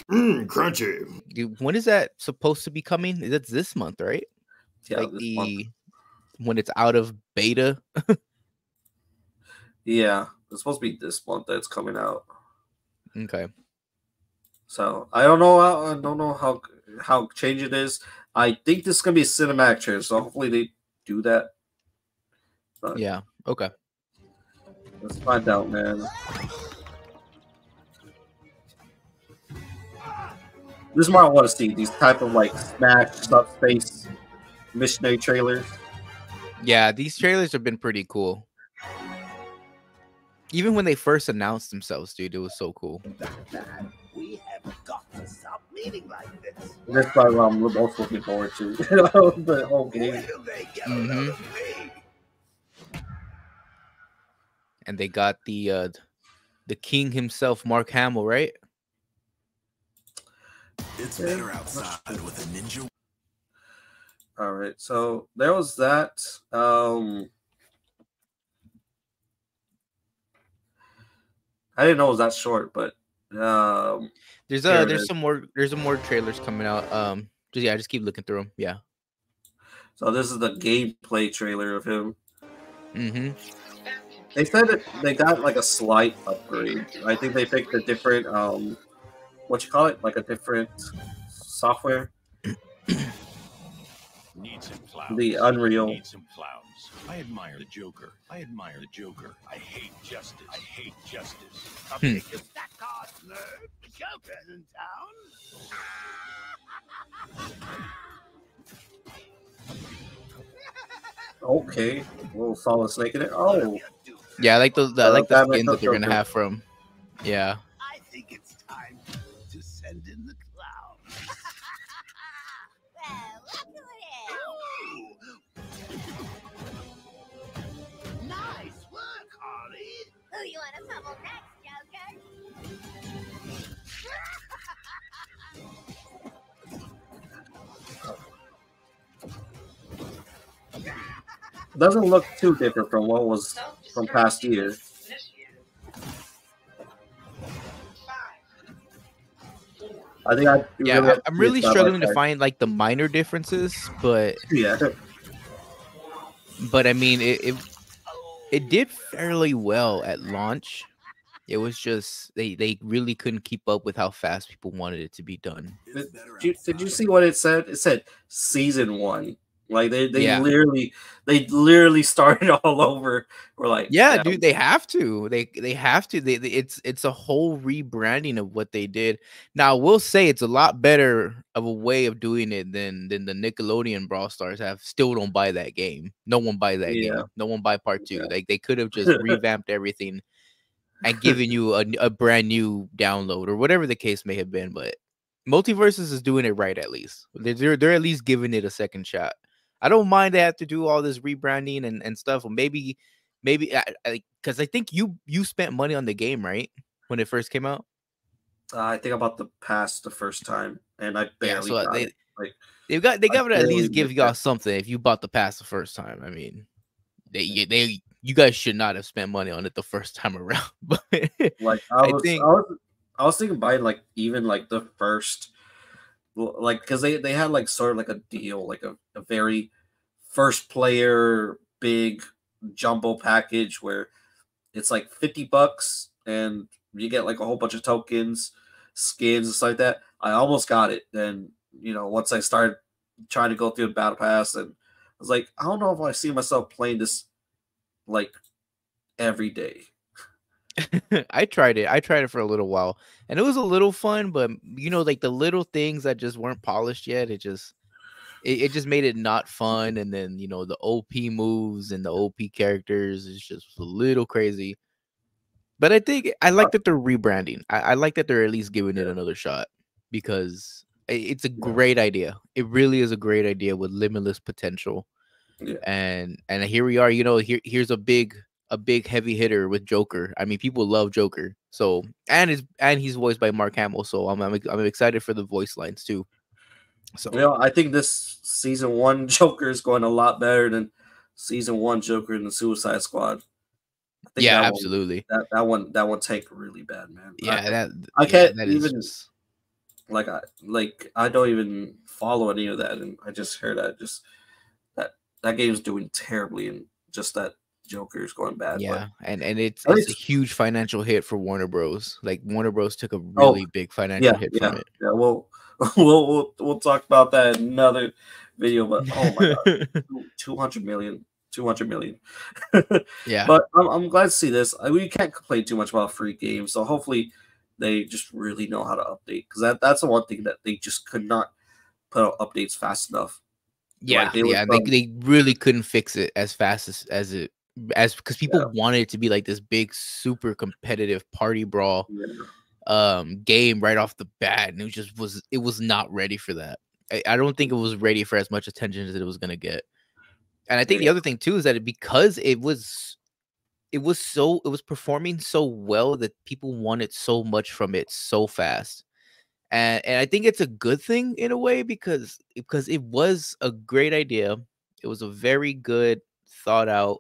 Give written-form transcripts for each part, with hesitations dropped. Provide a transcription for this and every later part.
Crunchy. When is that supposed to be coming? That's this month, right? Yeah, Like this month. when it's out of beta. Yeah, it's supposed to be this month that it's coming out. Okay. So I don't know. I don't know how change it is. I think this is gonna be a cinematic trailer, so hopefully they do that. But Yeah. Okay. let's find out, man. This is what I want to see. These type of like Smash subspace missionary trailers. Yeah, these trailers have been pretty cool. Even when they first announced themselves, dude, it was so cool. We have got to stop meeting like this. That's probably what I'm most looking forward to. The whole game. Will they get a load of me? And they got the king himself, Mark Hamill, right? It's better outside with a ninja. All right, so there was that. I didn't know it was that short, but there's some more trailers coming out. Just keep looking through them. Yeah. So this is the gameplay trailer of him. Mm-hmm. They said that they got like a slight upgrade. I think they picked a different what you call it, like a different software. Need some clowns. The Unreal. Need some clowns. I admire the Joker. I hate justice. Pick your stack cards, nerd. The Joker's in town. Okay, little Solid Snake in it. Oh, yeah, I like the Batman skins that they're gonna Joker. have from. Yeah. I think it's time to send in the clown. Nice work, Harley. Who you want to pummel next, Joker? doesn't look too different from what was from past years. I think I'm really struggling to find like the minor differences, but yeah. But I mean, it did fairly well at launch. It was just they really couldn't keep up with how fast people wanted it to be done. Did you see what it said? It said season 1. Like they Yeah. literally started all over. We're like, Yeah, dude, they have to. They have to. It's a whole rebranding of what they did. Now, we'll say it's a lot better of a way of doing it than the Nickelodeon Brawl Stars have. Still don't buy that game. No one buys that game. No one buy part 2. Like they could have just revamped everything and given you a brand new download or whatever the case may have been. But Multiversus is doing it right at least. They're at least giving it a second shot. I don't mind they have to do all this rebranding and stuff. Or maybe because I think you spent money on the game, right, when it first came out. I think about the past the first time, and I barely got it. Like they got to at least give y'all something if you bought the pass the first time. I mean, you guys should not have spent money on it the first time around. But like I was thinking buying like even like the first. Like, because they had like sort of like a deal, like a very first player big jumbo package where it's like $50 and you get like a whole bunch of tokens, skins, and stuff like that. I almost got it. Then, once I started trying to go through the battle pass, and I was like, I don't know if I see myself playing this like every day. I tried it for a little while and it was a little fun, but like the little things that just weren't polished yet, it just made it not fun. And then the OP moves and the OP characters is just a little crazy. But I think I like that they're rebranding. I like that they're at least giving it another shot because it's a great idea. It really is a great idea with limitless potential. Yeah. And here we are, here's a big heavy hitter with Joker. I mean, people love Joker. So and he's voiced by Mark Hamill. So I'm excited for the voice lines too. So I think this season 1 Joker is going a lot better than season 1 Joker in the Suicide Squad. I think absolutely. That one tanked really bad, man. Yeah, I can't even. I don't even follow any of that, and I just heard that that that game's doing terribly, and just that Joker's going bad. But Yeah, and it's at a least, huge financial hit for Warner Bros. Like Warner Bros took a oh really big financial yeah, hit yeah, from it. yeah. We'll talk about that in another video. But oh my god, 200 million, 200 million. Yeah. But I'm glad to see this. We can't complain too much about free games, so hopefully they just really know how to update, because that's the one thing that they just could not put out updates fast enough. Like Yeah, they would yeah, from they really couldn't fix it as fast as because people yeah, wanted it to be like this big, super competitive party brawl yeah, game right off the bat, and it was not ready for that. I don't think it was ready for as much attention as it was gonna get. And I think the yeah, other thing too is that because it was performing so well that people wanted so much from it so fast. And I think it's a good thing in a way because it was a great idea. It was a very good thought out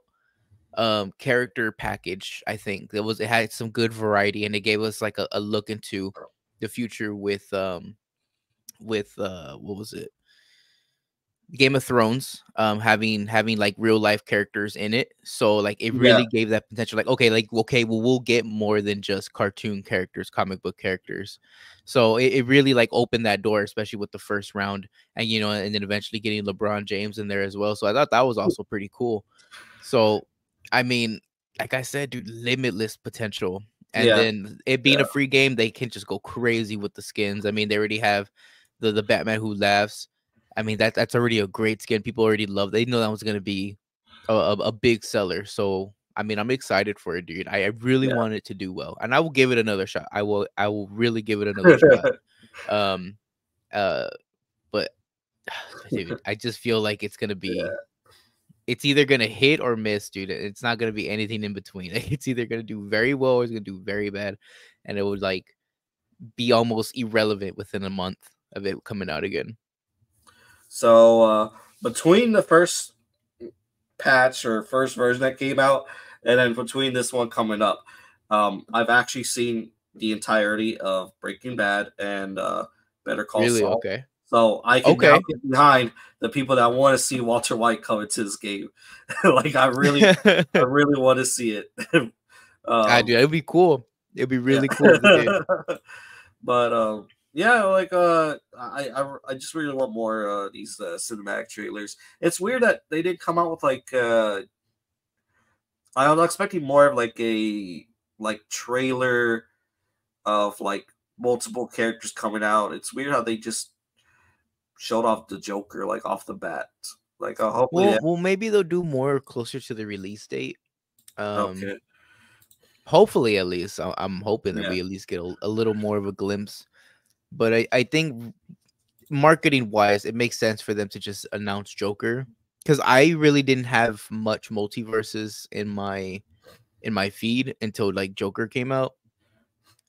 character package. I think it had some good variety, and it gave us like a look into the future with what was it, Game of Thrones, having like real life characters in it. So like it yeah, really gave that potential. Like okay, well we'll get more than just cartoon characters, comic book characters. So it really like opened that door, especially with the first round, and and then eventually getting LeBron James in there as well. So I thought that was also pretty cool. So I mean, like I said, dude, limitless potential. And yeah, then it being a yeah, free game, they can just go crazy with the skins. I mean, they already have the Batman Who Laughs. I mean, that's already a great skin. People already love. They know that was gonna be a big seller. So I mean, I'm excited for it, dude. I really yeah. want it to do well, and I will give it another shot. I will really give it another shot. Um, uh, but dude, I just feel like it's either gonna hit or miss, dude. It's not gonna be anything in between. It's either gonna do very well or it's gonna do very bad, and it would like be almost irrelevant within a month of it coming out again. So between the first patch or first version that came out, and then between this one coming up, I've actually seen the entirety of Breaking Bad and Better Call Really? Saul. Okay. So I can now Okay. get behind the people that want to see Walter White come into this game. Like I really want to see it. I do. um, It'd be cool. It'd be yeah. really cool if they did. But yeah, like I just really want more these cinematic trailers. It's weird that they didn't come out with like I was expecting more of like a trailer of like multiple characters coming out. It's weird how they just showed off the Joker like off the bat. Like hopefully that Well, maybe they'll do more closer to the release date. Um, okay. hopefully, at least I'm hoping that Yeah. we at least get a little more of a glimpse. But I think marketing wise, it makes sense for them to just announce Joker because I really didn't have much multiverses in my feed until like Joker came out.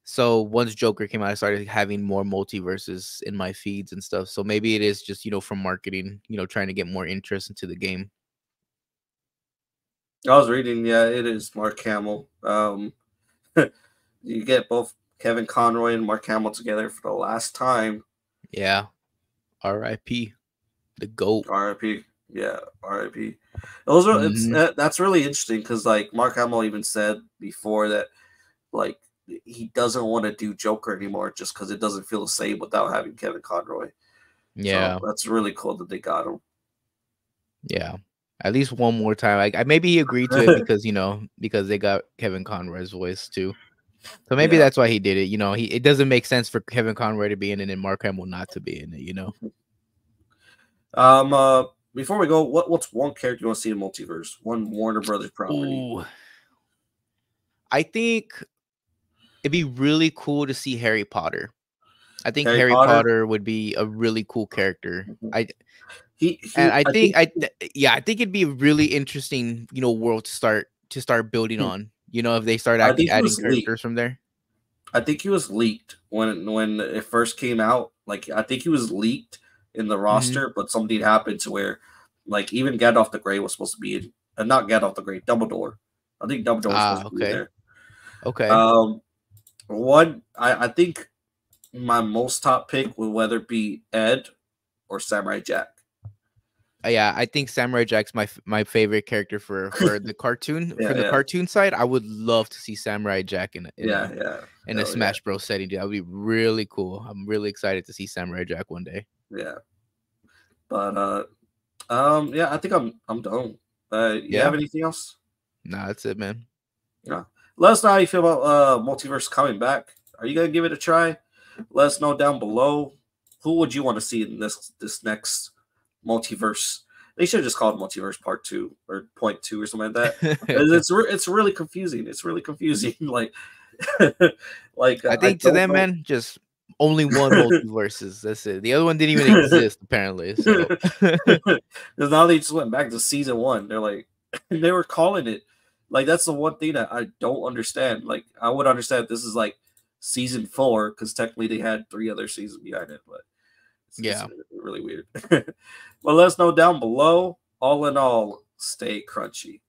So once Joker came out, I started having more multiverses in my feeds and stuff. So maybe it is just from marketing, trying to get more interest into the game. I was reading, yeah, it is Mark Hamill. You get both Kevin Conroy and Mark Hamill together for the last time. Yeah. R.I.P. the GOAT. R.I.P. Yeah, R.I.P. Those are Mhm. that's really interesting because like Mark Hamill even said before that like he doesn't want to do Joker anymore just because it doesn't feel the same without having Kevin Conroy. So Yeah. that's really cool that they got him. Yeah. At least one more time. Like maybe he agreed to it because because they got Kevin Conroy's voice too. So maybe Yeah. that's why he did it. It doesn't make sense for Kevin Conroy to be in it and Mark Hamill not to be in it. Before we go, what's one character you want to see in multiverse? One Warner Brothers property. Ooh. I think it'd be really cool to see Harry Potter. I think Harry Harry Potter. Potter would be a really cool character. He And I I think think I think it'd be a really interesting, world to start building on. If they start I think he adding was characters leaked. from there. I think he was leaked when it first came out. Like I think he was leaked in the Mhm. roster, but something happened to where like even Gandalf the Grey was supposed to be in, not Gandalf the Grey, Dumbledore. I think Dumbledore was supposed Ah, to be in okay. there. Okay. Um, one I think my most top pick would whether be Ed or Samurai Jack. Yeah, I think Samurai Jack's my favorite character for the cartoon. Yeah, From the yeah. cartoon side, I would love to see Samurai Jack in Yeah, a Hell Smash Bros setting. Dude, that would be really cool. I'm really excited to see Samurai Jack one day. yeah. But yeah, I think I'm done. You Yeah, have anything else? nah, that's it, man. Yeah. Let us know how you feel about Multiverse coming back. Are you gonna give it a try? Let us know down below. Who would you want to see in this next Multiverse? They should have just called it Multiverse Part 2 or Point 2 or something like that. It's really confusing. It's really confusing. Like like I I think to don't them, know. man, just only one multiverses. That's it. The other one didn't even exist apparently. So Because now they just went back to season 1. They're like, they were calling it like that's the one thing that I don't understand. Like I would understand if this is like season 4 because technically they had 3 other seasons behind it, but it's yeah. really weird. Well, let us know down below. All in all, stay crunchy.